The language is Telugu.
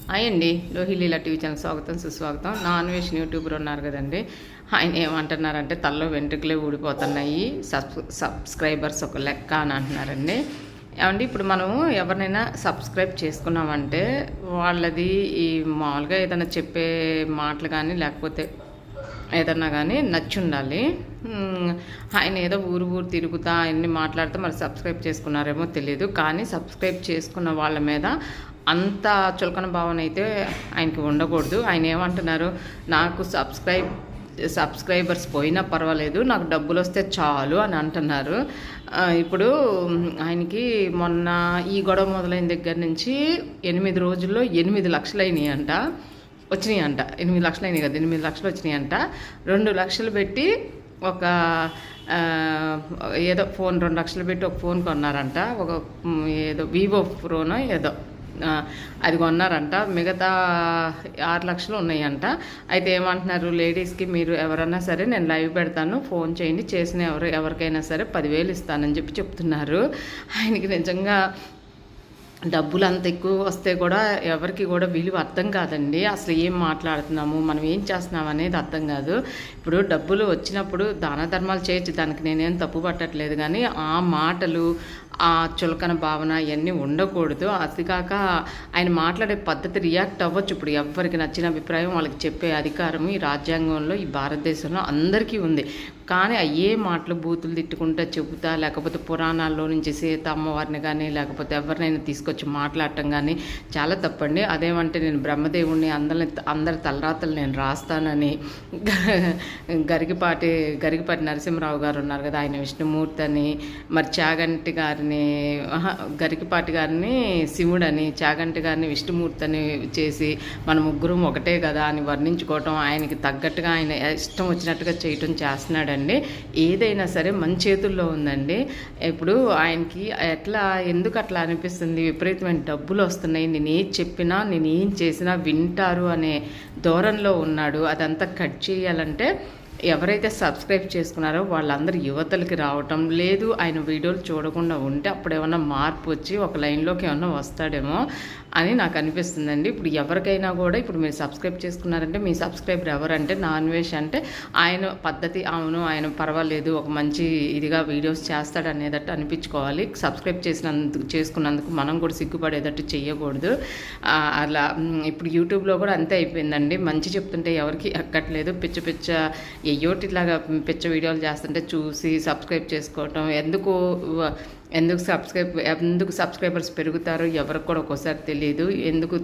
హాయ్ అండి. లోహిలీలా టీవీ ఛానల్ స్వాగతం సుస్వాగతం. నాన్ వెజ్ యూట్యూబర్ ఉన్నారు కదండి, ఆయన ఏమంటున్నారంటే తలలో వెంట్రుకలే ఊడిపోతున్నాయి, సబ్స్క్రైబర్స్ ఒక లెక్క అని అంటున్నారండి. ఏమండి, ఇప్పుడు మనము ఎవరినైనా సబ్స్క్రైబ్ చేసుకున్నామంటే వాళ్ళది ఈ మామూలుగా ఏదైనా చెప్పే మాటలు కానీ లేకపోతే ఏదన్నా కానీ నచ్చి ఉండాలి. ఆయన ఏదో ఊరు తిరుగుతా ఆయన్ని మాట్లాడితే మరి సబ్స్క్రైబ్ చేసుకున్నారేమో తెలియదు, కానీ సబ్స్క్రైబ్ చేసుకున్న వాళ్ళ మీద అంత చులకన భావన అయితే ఆయనకి ఉండకూడదు. ఆయన ఏమంటున్నారు, నాకు సబ్స్క్రైబర్స్ పోయినా పర్వాలేదు, నాకు డబ్బులు వస్తే చాలు అని అంటున్నారు. ఇప్పుడు ఆయనకి మొన్న ఈ గొడవ మొదలైన దగ్గర నుంచి 8 రోజుల్లో 8 లక్షలు అయినాయి అంట, 8 లక్షలు అయినాయి కదా, 8 లక్షలు వచ్చినాయి అంట. 2 లక్షలు పెట్టి ఒక ఏదో ఫోన్ 2 లక్షలు పెట్టి ఒక ఫోన్ కొన్నారంట, ఒక ఏదో వివో ప్రోనో ఏదో అది కొన్నారంట. మిగతా 6 లక్షలు ఉన్నాయంట. అయితే ఏమంటున్నారు, లేడీస్కి మీరు ఎవరన్నా సరే నేను లైవ్ పెడతాను, ఫోన్ చేయండి, చేసిన ఎవరికైనా సరే 10,000 ఇస్తానని చెప్తున్నారు. ఆయనకి నిజంగా డబ్బులు అంత ఎక్కువ వస్తే కూడా ఎవరికి కూడా విలువ అర్థం కాదండి. అసలు ఏం మాట్లాడుతున్నాము, మనం ఏం చేస్తున్నాం అనేది అర్థం కాదు. ఇప్పుడు డబ్బులు వచ్చినప్పుడు దాన ధర్మాలు చేయొచ్చు, దానికి నేనేం తప్పు పట్టట్లేదు, కానీ ఆ మాటలు ఆ చులకన భావన ఇవన్నీ ఉండకూడదు. అది కాక ఆయన మాట్లాడే పద్ధతి రియాక్ట్ అవ్వచ్చు. ఇప్పుడు ఎవరికి నచ్చిన అభిప్రాయం వాళ్ళకి చెప్పే అధికారం ఈ రాజ్యాంగంలో ఈ భారతదేశంలో అందరికీ ఉంది. కానీ అయ్యే మాటలు బూతులు తిట్టుకుంటా చెబుతా, లేకపోతే పురాణాల్లో నుంచి సీత అమ్మవారిని కానీ లేకపోతే ఎవరినైనా తీసుకొచ్చి మాట్లాడటం కానీ చాలా తప్పండి. అదేమంటే నేను బ్రహ్మదేవుడిని అందరి తలరాతలు నేను రాస్తానని గరికపాటి నరసింహరావు గారు ఉన్నారు కదా, ఆయన విష్ణుమూర్తి అని, మరి చాగంటి గారిని గరికపాటి గారిని శివుడని, చాగంటి గారిని విష్ణుమూర్తి అని చేసి మన ముగ్గురం ఒకటే కదా అని వర్ణించుకోవటం, ఆయనకి తగ్గట్టుగా ఆయన ఇష్టం వచ్చినట్టుగా చేయటం చేస్తున్నాడు అండి. ఏదైనా సరే మన చేతుల్లో ఉందండి. ఇప్పుడు ఆయనకి ఎందుకు అట్లా అనిపిస్తుంది, విపరీతమైన డబ్బులు వస్తున్నాయి, నేను ఏది చెప్పినా నేను ఏం చేసినా వింటారు అనే ధోరణిలో ఉన్నాడు. అదంతా కట్ చేయాలంటే ఎవరైతే సబ్స్క్రైబ్ చేసుకున్నారో వాళ్ళందరూ యువతలకి రావటం లేదు. ఆయన వీడియోలు చూడకుండా ఉంటే అప్పుడు ఏమన్నా మార్పు వచ్చి ఒక లైన్లోకి ఏమన్నా వస్తాడేమో అని నాకు అనిపిస్తుందండి. ఇప్పుడు ఎవరికైనా కూడా ఇప్పుడు మీరు సబ్స్క్రైబ్ చేసుకున్నారంటే మీ సబ్స్క్రైబర్ ఎవరంటే నాన్ వెజ్ అంటే ఆయన పద్ధతి, అవును ఆయన పర్వాలేదు ఒక మంచి ఇదిగా వీడియోస్ చేస్తాడు అనేటట్టు అనిపించుకోవాలి. సబ్స్క్రైబ్ చేసుకున్నందుకు మనం కూడా సిగ్గుపడేటట్టు చేయకూడదు. అలా ఇప్పుడు యూట్యూబ్లో కూడా అంతే అయిపోయిందండి. మంచి చెప్తుంటే ఎవరికి ఎక్కట్లేదు, పిచ్చ ఎయ్యోటిలాగా పిచ్చ వీడియోలు చేస్తుంటే చూసి సబ్స్క్రైబ్ చేసుకోవటం. ఎందుకు సబ్స్క్రైబర్స్ పెరుగుతారో ఎవరికి కూడా ఒక్కోసారి తెలియదు. ఎందుకు